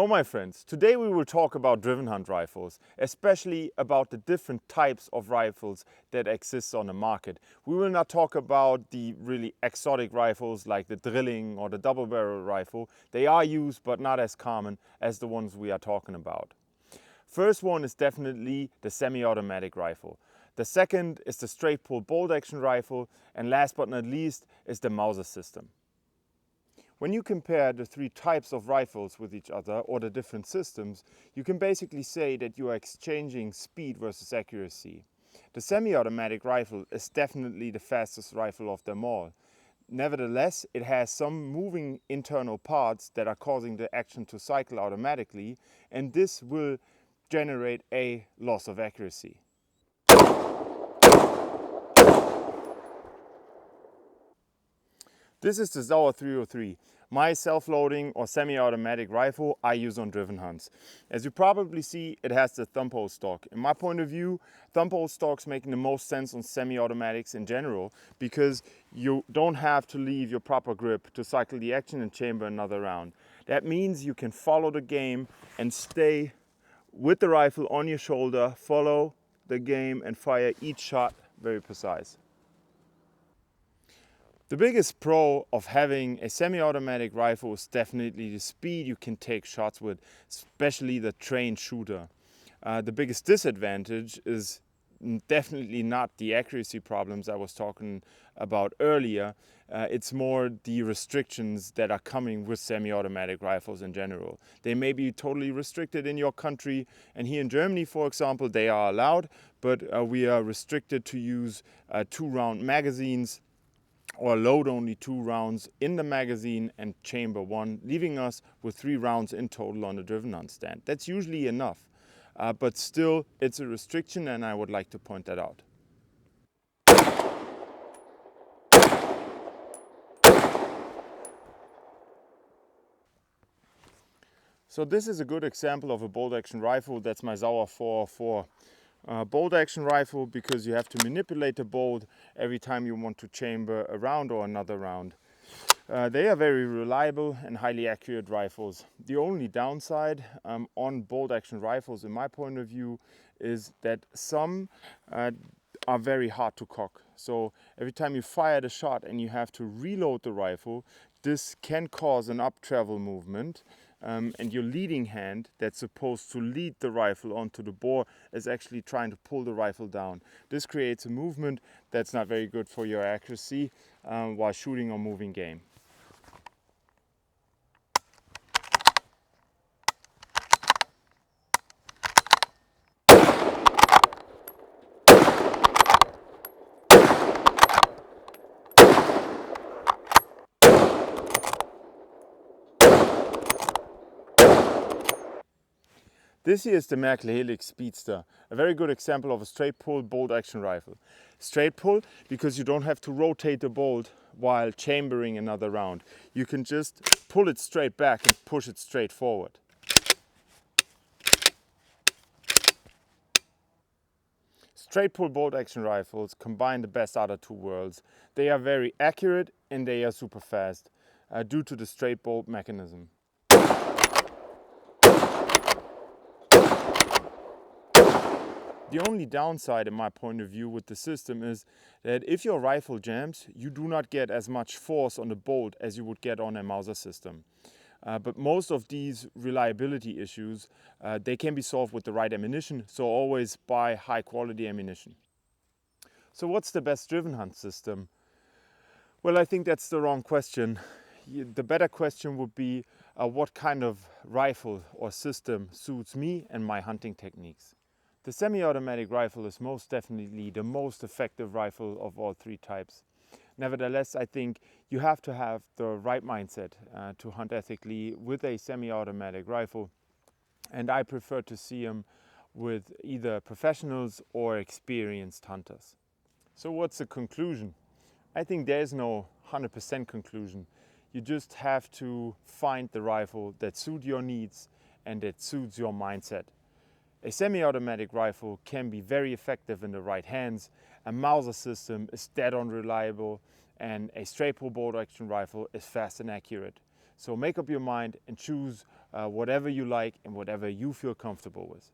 So my friends, today we will talk about driven hunt rifles, especially about the different types of rifles that exist on the market. We will not talk about the really exotic rifles like the drilling or the double barrel rifle. They are used but not as common as the ones we are talking about. First one is definitely the semi-automatic rifle. The second is the straight pull bolt action rifle, and last but not least is the Mauser system. When you compare the three types of rifles with each other or the different systems, you can basically say that you are exchanging speed versus accuracy. The semi-automatic rifle is definitely the fastest rifle of them all. Nevertheless, it has some moving internal parts that are causing the action to cycle automatically, and this will generate a loss of accuracy. This is the Sauer 303, my self-loading or semi-automatic rifle I use on driven hunts. As you probably see, it has the thumb hole stock. In my point of view, thumb hole stocks making the most sense on semi-automatics in general, because you don't have to leave your proper grip to cycle the action and chamber another round. That means you can follow the game and stay with the rifle on your shoulder, follow the game and fire each shot very precise. The biggest pro of having a semi-automatic rifle is definitely the speed you can take shots with, especially the trained shooter. The biggest disadvantage is definitely not the accuracy problems I was talking about earlier. It's more the restrictions that are coming with semi-automatic rifles in general. They may be totally restricted in your country, and here in Germany, for example, they are allowed, but we are restricted to use 2-round magazines or load only 2 rounds in the magazine and chamber 1, leaving us with 3 rounds in total on the driven hunt stand. That's usually enough, but still it's a restriction, and I would like to point that out. So this is a good example of a bolt action rifle. That's my Sauer 404. Bolt action rifle, because you have to manipulate the bolt every time you want to chamber a round or another round. They are very reliable and highly accurate rifles. The only downside on bolt action rifles, in my point of view, is that some are very hard to cock. So every time you fire the shot and you have to reload the rifle, this can cause an up travel movement. And your leading hand that's supposed to lead the rifle onto the bore is actually trying to pull the rifle down. This creates a movement that's not very good for your accuracy while shooting or moving game. This here is the Merkel Helix Speedster, a very good example of a straight pull bolt action rifle. Straight pull because you don't have to rotate the bolt while chambering another round. You can just pull it straight back and push it straight forward. Straight pull bolt action rifles combine the best out of two worlds. They are very accurate and they are super fast due to the straight bolt mechanism. The only downside, in my point of view, with the system is that if your rifle jams, you do not get as much force on the bolt as you would get on a Mauser system. But most of these reliability issues, they can be solved with the right ammunition, so always buy high quality ammunition. So what's the best driven hunt system? Well, I think that's the wrong question. The better question would be what kind of rifle or system suits me and my hunting techniques. The semi-automatic rifle is most definitely the most effective rifle of all three types. Nevertheless, I think you have to have the right mindset to hunt ethically with a semi-automatic rifle, and I prefer to see them with either professionals or experienced hunters. So what's the conclusion? I think there's no 100% conclusion. You just have to find the rifle that suits your needs and that suits your mindset. A semi-automatic rifle can be very effective in the right hands. A Mauser system is dead on reliable, and a straight pull bolt action rifle is fast and accurate. So make up your mind and choose whatever you like and whatever you feel comfortable with.